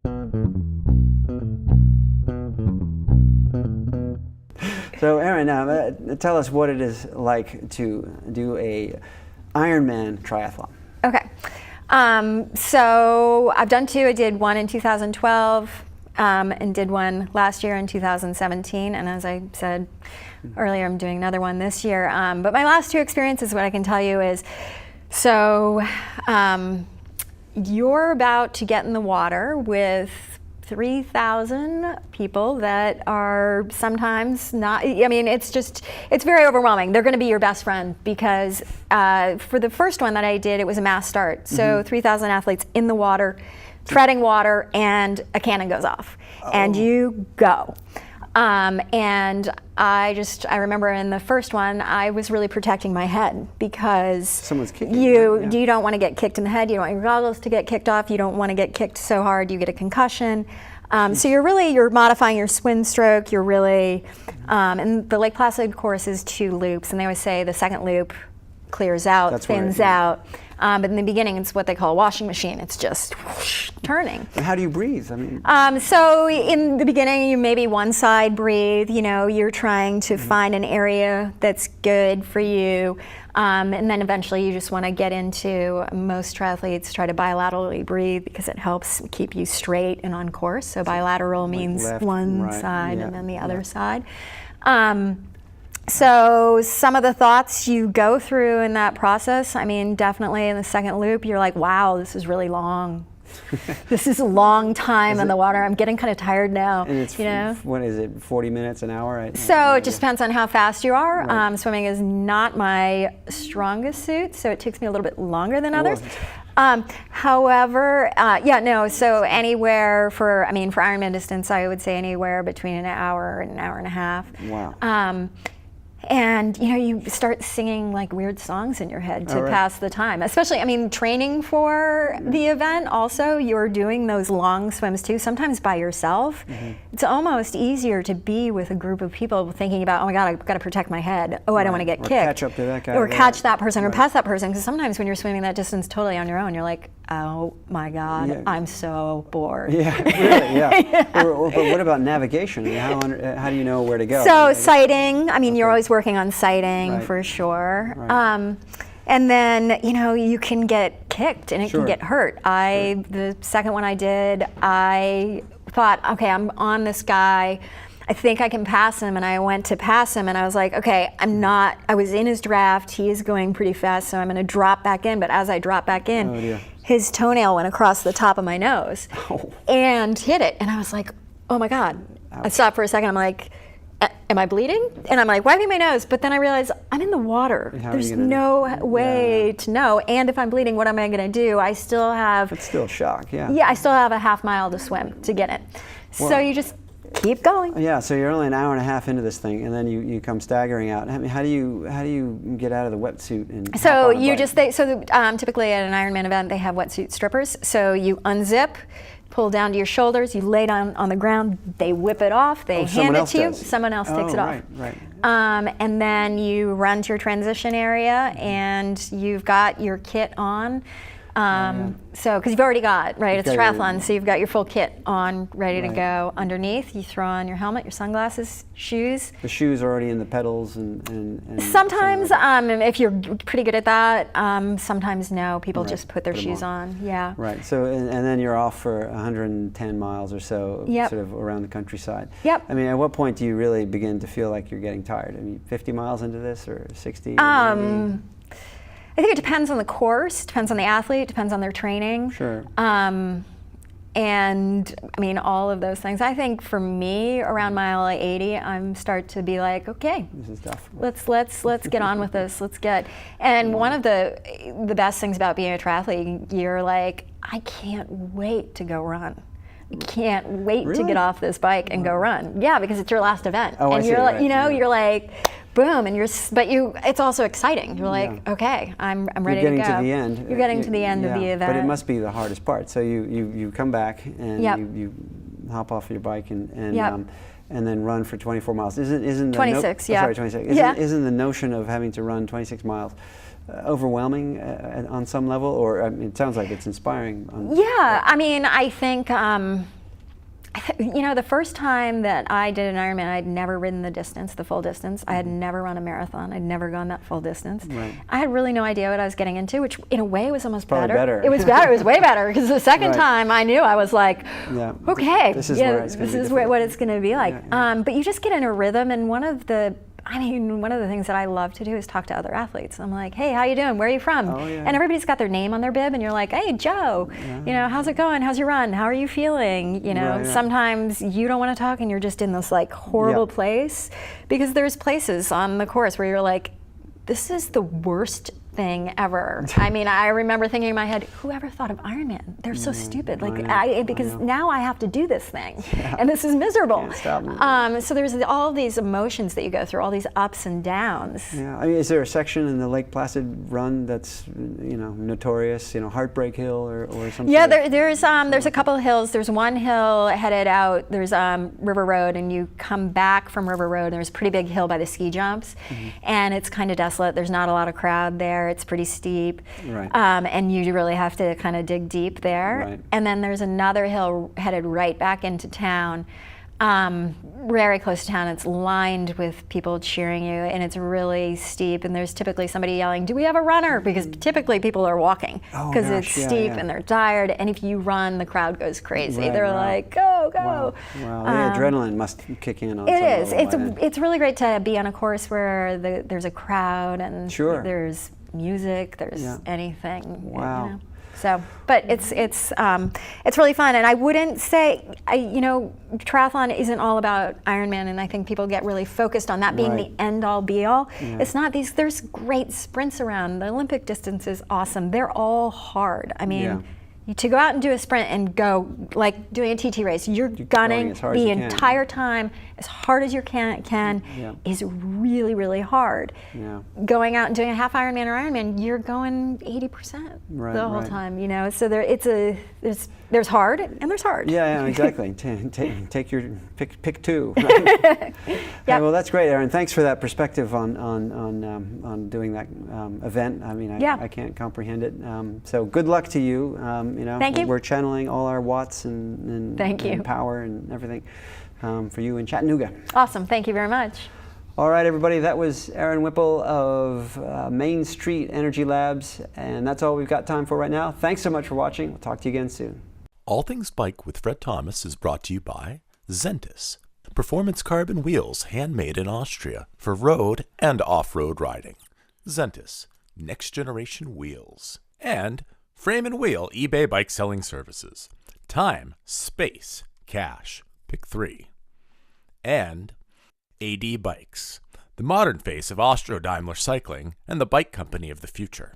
So Erin, tell us what it is like to do a Ironman triathlon. Okay. So I've done two. I did one in 2012 and did one last year in 2017. And as I said earlier, I'm doing another one this year. But my last two experiences, what I can tell you is, so you're about to get in the water with 3,000 people that are sometimes not, I mean, it's very overwhelming. They're going to be your best friend because for the first one that I did, it was a mass start. So 3,000 athletes in the water, treading water, and a cannon goes off. And you go. And I remember in the first one, I was really protecting my head because someone's kicking you don't want to get kicked in the head. You don't want your goggles to get kicked off. You don't want to get kicked so hard you get a concussion. So you're modifying your swim stroke. You're really, and the Lake Placid course is 2 loops, and they always say the second loop clears out, thins out. But in the beginning, it's what they call a washing machine. It's just whoosh, turning. And how do you breathe? I mean, so in the beginning, you maybe one side breathe. You know, you're trying to find an area that's good for you, and then eventually you just want to get into. Most triathletes try to bilaterally breathe because it helps keep you straight and on course. So bilateral means left, one right, side and then the other side. So some of the thoughts you go through in that process, I mean, definitely in the second loop, you're like, wow, this is really long. This is a long time in the water. I'm getting kind of tired now. And it's, what is it, 40 minutes, an hour? So it just depends on how fast you are. Right. Swimming is not my strongest suit, so it takes me a little bit longer than others. However, so anywhere for Ironman distance, I would say anywhere between an hour and an hour and a half. Wow. And you start singing like weird songs in your head to pass the time. Especially, training for the event also, you're doing those long swims too, sometimes by yourself. It's almost easier to be with a group of people thinking about, oh my God, I've got to protect my head. Oh, I don't want to get kicked. Catch up to that guy. Or catch that person or pass that person. Because sometimes when you're swimming that distance totally on your own, you're like, oh my God, I'm so bored. Yeah, really, yeah. But what about navigation? How do you know where to go? So sighting, you're always working on sighting for sure. Right. And then, you can get kicked and it can get hurt. The second one I did, I thought, okay, I'm on this guy. I think I can pass him, and I went to pass him, and I was like, okay, I was in his draft, he is going pretty fast, so I'm gonna drop back in, but as I drop back in, his toenail went across the top of my nose and hit it, and I was like, oh my God. Ouch. I stopped for a second, I'm like, am I bleeding? And I'm like wiping my nose, but then I realized I'm in the water. There's no way to know, and if I'm bleeding, what am I gonna do? I still have... It's still shock, Yeah, I still have a half mile to swim to get it. Well, so you just keep going. Yeah, so you're only an hour and a half into this thing, and then you come staggering out. How do you get out of the wetsuit and? So typically at an Ironman event they have wetsuit strippers. So you unzip, pull down to your shoulders, you lay down on the ground, they whip it off, they hand it to you, someone else takes it off. Right. And then you run to your transition area, and you've got your kit on. So, because you've already got, it's triathlon, so you've got your full kit on, ready to go. Underneath, you throw on your helmet, your sunglasses, shoes. The shoes are already in the pedals and sometimes, if you're pretty good at that, sometimes no, people just put their shoes on. Yeah. Right, so, and then you're off for 110 miles or so, sort of around the countryside. Yep. At what point do you really begin to feel like you're getting tired? 50 miles into this, or 60? I think it depends on the course, depends on the athlete, depends on their training. Sure. And all of those things. I think for me, around mile 80, I'm start to be like, okay, this is tough. Let's get on with this. And one of the best things about being a triathlete, you're like, I can't wait to go run. I can't wait to get off this bike and go run. Yeah, because it's your last event. Oh, and you're like, you're like, boom, and it's also exciting. You're like, okay, I'm ready to go. You're getting to the end. You're getting to the end of the event. But it must be the hardest part. So you come back and you hop off your bike and then run for 24 miles. Isn't the 26, Sorry, 26. Isn't the notion of having to run 26 miles overwhelming on some level, or it sounds like it's inspiring. Yeah, I mean, I think the first time that I did an Ironman, I'd never ridden the full distance. I had never run a marathon. I'd never gone that full distance. Right. I had really no idea what I was getting into, which in a way was almost Probably better. It was better. It was way better, because the second time I knew, I was like, okay, this is what it's going to be like. But you just get in a rhythm, and one of the things that I love to do is talk to other athletes. I'm like, hey, how you doing? Where are you from? Oh, yeah. And everybody's got their name on their bib, and you're like, hey, Joe, how's it going? How's your run? How are you feeling? Sometimes you don't want to talk, and you're just in this like horrible place, because there's places on the course where you're like, this is the worst thing ever. I mean, I remember thinking in my head, whoever thought of Ironman? They're so stupid. Because now I have to do this thing, and this is miserable. So there's all these emotions that you go through, all these ups and downs. Yeah, I mean, is there a section in the Lake Placid run that's notorious? Heartbreak Hill or something? Yeah, there's a couple of hills. There's one hill headed out. There's River Road, and you come back from River Road. And there's a pretty big hill by the ski jumps, and it's kind of desolate. There's not a lot of crowd there. It's pretty steep, right. And you really have to kind of dig deep there. Right. And then there's another hill headed right back into town, very close to town. It's lined with people cheering you, and it's really steep. And there's typically somebody yelling, "Do we have a runner?" Because typically people are walking because it's steep and they're tired. And if you run, the crowd goes crazy. Right, they're like, "Go, go!" Wow. The adrenaline must kick in on. It is. It's really great to be on a course where there's a crowd and there's music. There's anything. Wow. So, but it's really fun, and I wouldn't say, triathlon isn't all about Ironman, and I think people get really focused on that being the end all be all. Yeah. It's not. There's great sprints around. The Olympic distance is awesome. They're all hard. I mean, to go out and do a sprint and go like doing a TT race, you're gunning the entire time as hard as you can is really, really hard. Yeah. Going out and doing a half Ironman or Ironman, you're going 80% the whole time. So there's hard and there's hard. Yeah, exactly. Take your pick two. Right? Yeah. Well, that's great, Erin. Thanks for that perspective on doing that event. I mean, I can't comprehend it. So good luck to you. Thank you. We're channeling all our watts and power and everything for you in Chattanooga. Awesome. Thank you very much. All right, everybody. That was Erin Whipple of Main Street Energy Labs, and that's all we've got time for right now. Thanks so much for watching. We'll talk to you again soon. All Things Bike with Fred Thomas is brought to you by XeNTiS, performance carbon wheels handmade in Austria for road and off-road riding. XeNTiS, next generation wheels. And Frame and Wheel eBay bike selling services. Time, space, cash. Pick 3. And AD Bikes, the modern face of Austro-Daimler cycling and the bike company of the future.